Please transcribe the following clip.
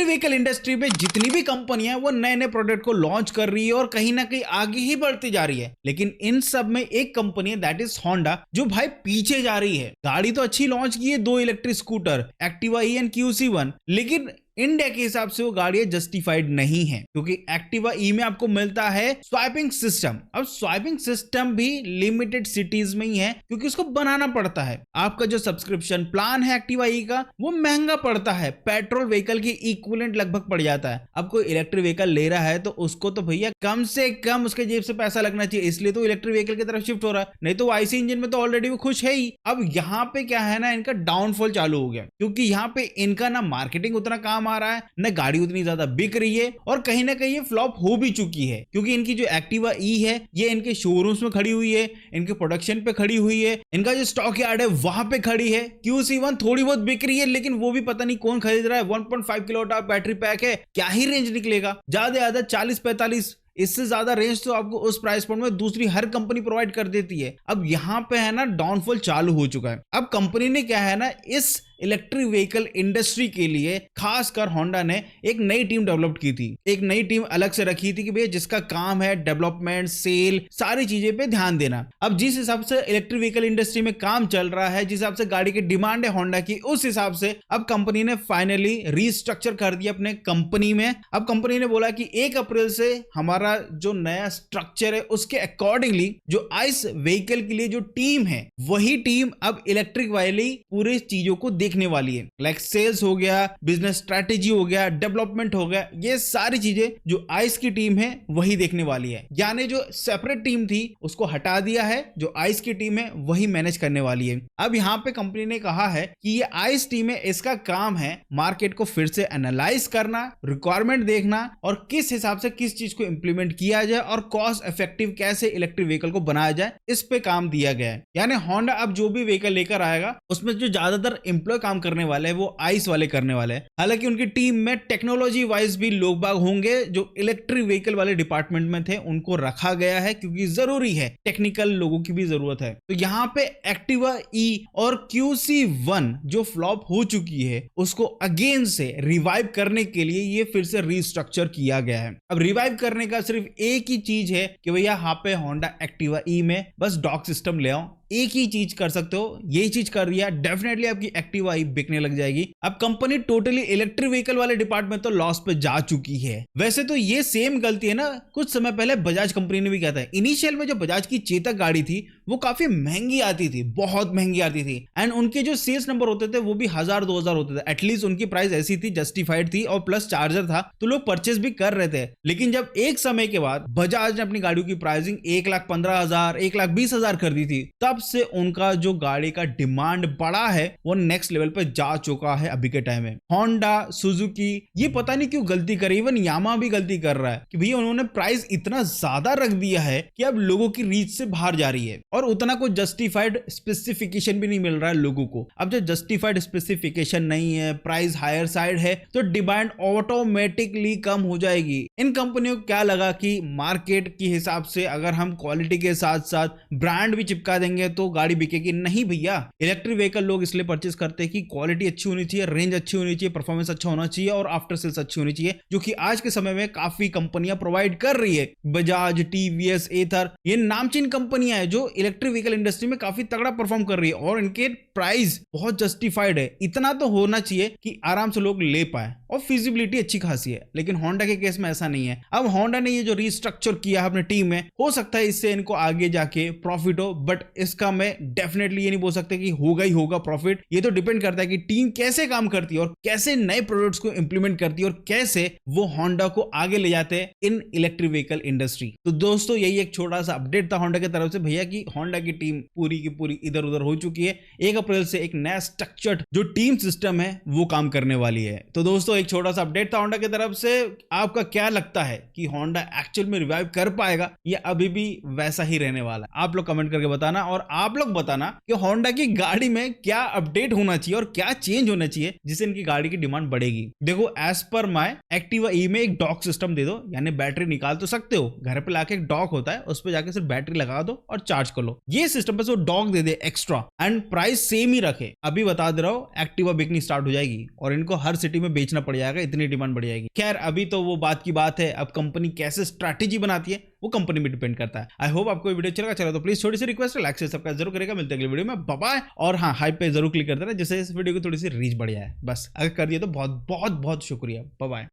Electric vehicle industry में जितनी भी कंपनियां वो नए नए प्रोडक्ट को लॉन्च कर रही है और कहीं ना कहीं आगे ही बढ़ती जा रही है, लेकिन इन सब में एक कंपनी है दैट इज होंडा, जो भाई पीछे जा रही है। गाड़ी तो अच्छी लॉन्च की है, 2 electric scooter Activa E and QC1, लेकिन इंडिया के हिसाब से वो गाड़ियां जस्टिफाइड नहीं है, क्योंकि एक्टिवा ई में आपको मिलता है स्वाइपिंग सिस्टम। अब स्वाइपिंग सिस्टम भी लिमिटेड सिटीज में ही है, क्योंकि उसको बनाना पड़ता है। आपका जो सब्सक्रिप्शन प्लान है एक्टिवा ई का वो महंगा पड़ता है, पेट्रोल व्हीकल के इक्विवेलेंट लगभग पड़ जाता है। अब कोई इलेक्ट्रिक व्हीकल ले रहा है तो उसको तो भैया कम से कम उसके जेब से पैसा लगना चाहिए, इसलिए तो इलेक्ट्रिक व्हीकल की तरफ शिफ्ट हो रहा है, नहीं तो आईसी इंजन में तो ऑलरेडी वो खुश है ही। अब यहाँ पे क्या है ना, इनका डाउनफॉल चालू हो गया, क्योंकि यहाँ पे इनका ना मार्केटिंग उतना काम आ रहा है, न गाड़ी उतनी ज्यादा बिक रही है, और कहीं ना कहीं ये फ्लॉप हो भी चुकी है, क्योंकि इनकी जो एक्टिवा ई है ये इनके शोरूम्स में खड़ी हुई है, इनके प्रोडक्शन पे खड़ी हुई है, इनका जो स्टॉक यार्ड है वहां पे खड़ी है। QC1 थोड़ी बहुत बिक रही है, लेकिन वो भी पता नहीं कौन खरीद रहा है। 1.5 किलोवाट बैटरी पैक है, क्या ही रेंज निकलेगा, ज्यादा ज्यादा 40-45, इससे ज्यादा रेंज तो आपको उस प्राइस पॉइंट में दूसरी हर कंपनी प्रोवाइड कर देती है। अब यहां पे है ना डाउनफॉल चालू हो चुका है। अब कंपनी ने क्या है ना, इस इलेक्ट्रिक व्हीकल इंडस्ट्री के लिए खासकर होंडा ने एक नई टीम डेवलप की थी, एक नई टीम अलग से रखी थी कि भैया जिसका काम है डेवलपमेंट, सेल, सारी चीजें पे ध्यान देना। अब जिस हिसाब से इलेक्ट्रिक व्हीकल इंडस्ट्री में काम चल रहा है, जिस हिसाब से गाड़ी की डिमांड है होंडा की, उस हिसाब से अब कंपनी ने फाइनली रीस्ट्रक्चर कर दिया अपने कंपनी में। अब कंपनी ने बोला कि 1 अप्रैल से हमारा जो नया स्ट्रक्चर है उसके अकॉर्डिंगली जो आइस व्हीकल के लिए जो टीम है वही टीम अब इलेक्ट्रिक वाली पूरी चीजों को देखने वाली है। लाइक सेल्स हो गया, बिजनेस स्ट्रेटेजी हो गया, डेवलपमेंट हो गया, ये सारी चीजें जो आइस की टीम है वही देखने वाली है। यानी जो सेपरेट टीम थी उसको हटा दिया है, जो आइस की टीम है वही मैनेज करने वाली है। अब यहाँ पे कंपनी ने कहा है कि ये आइस टीम है, इसका काम है मार्केट को फिर से एनालाइज करना, रिक्वायरमेंट देखना, और किस हिसाब से किस चीज को इंप्लीमेंट किया जाए और कॉस्ट इफेक्टिव कैसे इलेक्ट्रिक व्हीकल को बनाया जाए, इस पे काम दिया गया है। यानी होंडा अब जो भी व्हीकल लेकर आएगा उसमें जो ज्यादातर एम्प्लॉय काम करने वाले हैं वो आइस वाले करने वाले हैं। हालांकि उनकी टीम में टेक्नोलॉजी वाइज भी लोग बाग होंगे, जो इलेक्ट्रिक व्हीकल वाले डिपार्टमेंट में थे उनको रखा गया है, क्योंकि जरूरी है, टेक्निकल लोगों की भी जरूरत है। तो यहाँ पे एक्टिवा ई और QC1 जो फ्लॉप हो चुकी है उसको अगेन से रिवाइव करने के लिए ये फिर से रीस्ट्रक्चर किया गया है। अब रिवाइव करने का सिर्फ एक ही चीज है कि भैया यहाँ पे होंडा एक्टिवा ई में बस डॉक सिस्टम ले आओ, एक ही चीज कर सकते हो, यही चीज कर दिया, डेफिनेटली आपकी एक्टिवा ई बिकने लग जाएगी। अब कंपनी टोटली इलेक्ट्रिक व्हीकल वाले डिपार्टमेंट तो लॉस पे जा चुकी है। वैसे तो ये सेम गलती है ना कुछ समय पहले बजाज कंपनी ने भी किया था। इनिशियल में जो बजाज की चेतक गाड़ी थी वो काफी महंगी आती थी, बहुत महंगी आती थी, एंड उनके जो सेल्स नंबर होते थे वो भी 1000-2000 होते थे। एटलीस्ट उनकी प्राइस ऐसी थी, जस्टिफाइड थी, और प्लस चार्जर था तो लोग परचेस भी कर रहे थे। लेकिन जब एक समय के बाद बजाज ने अपनी गाड़ियों की प्राइसिंग 1,15,000, 1,20,000 कर दी थी, तब से उनका जो गाड़ी का डिमांड बढ़ा है वो नेक्स्ट लेवल पे जा चुका है अभी के टाइम में। होंडा, सुजुकी ये पता नहीं क्यों गलती कर रही है, इवन यामा भी गलती कर रहा है कि भैया उन्होंने प्राइस इतना ज्यादा रख दिया है कि अब लोगों की रीच से बाहर जा रही है, और उतना कोई जस्टिफाइड स्पेसिफिकेशन भी नहीं मिल रहा है लोगों को। अब जब जस्टिफाइड स्पेसिफिकेशन नहीं है, प्राइस हायर साइड है, तो डिमांड ऑटोमेटिकली कम हो जाएगी। इन कंपनियों को क्या लगा कि मार्केट के हिसाब से अगर हम क्वालिटी के साथ साथ ब्रांड भी चिपका देंगे तो गाड़ी बिकेगी। नहीं भैया, इलेक्ट्रिक व्हीकल लोग इसलिए परचेस करते हैं कि क्वालिटी अच्छी होनी चाहिए, रेंज अच्छी होनी चाहिए, परफॉर्मेंस अच्छा होना चाहिए, और आफ्टर सेल्स अच्छी होनी चाहिए, जो कि आज के समय में काफी कंपनियां प्रोवाइड कर रही है। बजाज, TVS, एथर, ये नामचीन कंपनियां हैं जो इलेक्ट्रिक व्हीकल इंडस्ट्री में काफी तगड़ा परफॉर्म कर रही है, और इनके प्राइस बहुत जस्टिफाइड है। इतना तो होना चाहिए कि आराम से लोग ले पाए, और फिजिबिलिटी अच्छी खासी है। लेकिन होंडा के केस में ऐसा नहीं है। अब होंडा ने ये जो रीस्ट्रक्चर किया है अपने टीम में, हो सकता है इससे इनको आगे जाके प्रॉफिट हो, बट इसका मैं डेफिनेटली ये नहीं बोल सकते कि होगा ही होगा प्रॉफिट। ये तो डिपेंड करता है कि टीम कैसे काम करती है और कैसे नए प्रोडक्ट्स को इंप्लीमेंट करती है, और कैसे वो होंडा को आगे ले जाते हैं इन इलेक्ट्रिक व्हीकल इंडस्ट्री। तो दोस्तों यही एक छोटा सा अपडेट था होंडा की तरफ से भैया कि होंडा की टीम पूरी की पूरी इधर उधर हो चुकी है। 1 अप्रैल से एक नया स्ट्रक्चर्ड जो टीम सिस्टम है वो काम करने वाली है। तो दोस्तों एक छोटा सा अपडेट था होंडा की तरफ से। आपका क्या लगता है कि होंडा एक्चुअल में रिवाइव कर पाएगा या अभी भी वैसा ही रहने वाला है? आप लोग कमेंट करके बताना, और आप लोग बताना कि होंडा की गाड़ी में क्या अपडेट होना चाहिए और क्या चेंज होना चाहिए जिससे इनकी गाड़ी की डिमांड बढ़ेगी। देखो एज पर माय एक्टिवा ई में एक डॉक सिस्टम दे दो, यानी बैटरी निकाल तो सकते हो, घर पे लाके एक डॉक होता है उस पर जाके सिर्फ बैटरी लगा दो और चार्ज कर लो। ये सिस्टम पे डॉक दे दे एक्स्ट्रा, एंड प्राइस सेम ही रखे। अभी बता दे रहा हूँ एक्टिवा बिकनी स्टार्ट हो जाएगी और इनको हर सिटी में बेचना पड़ जाएगा, इतनी डिमांड बढ़ जाएगी। खैर अभी तो वो बात की बात है, अब कंपनी कैसे स्ट्रैटेजी बनाती है वो कंपनी में डिपेंड करता है। आई होप आपको वीडियो चला तो प्लीज थोड़ी सी रिक्वेस्ट है, लाइक से सब्सक्राइब जरूर करेगा। मिलते हैं अगले वीडियो में, बाय बाय। और हाँ, हाइप पे जरूर क्लिक कर देना जिससे इस वीडियो की थोड़ी सी रीच बढ़ जाए। बस अगर कर दिया तो बहुत बहुत बहुत शुक्रिया, बाय बाय।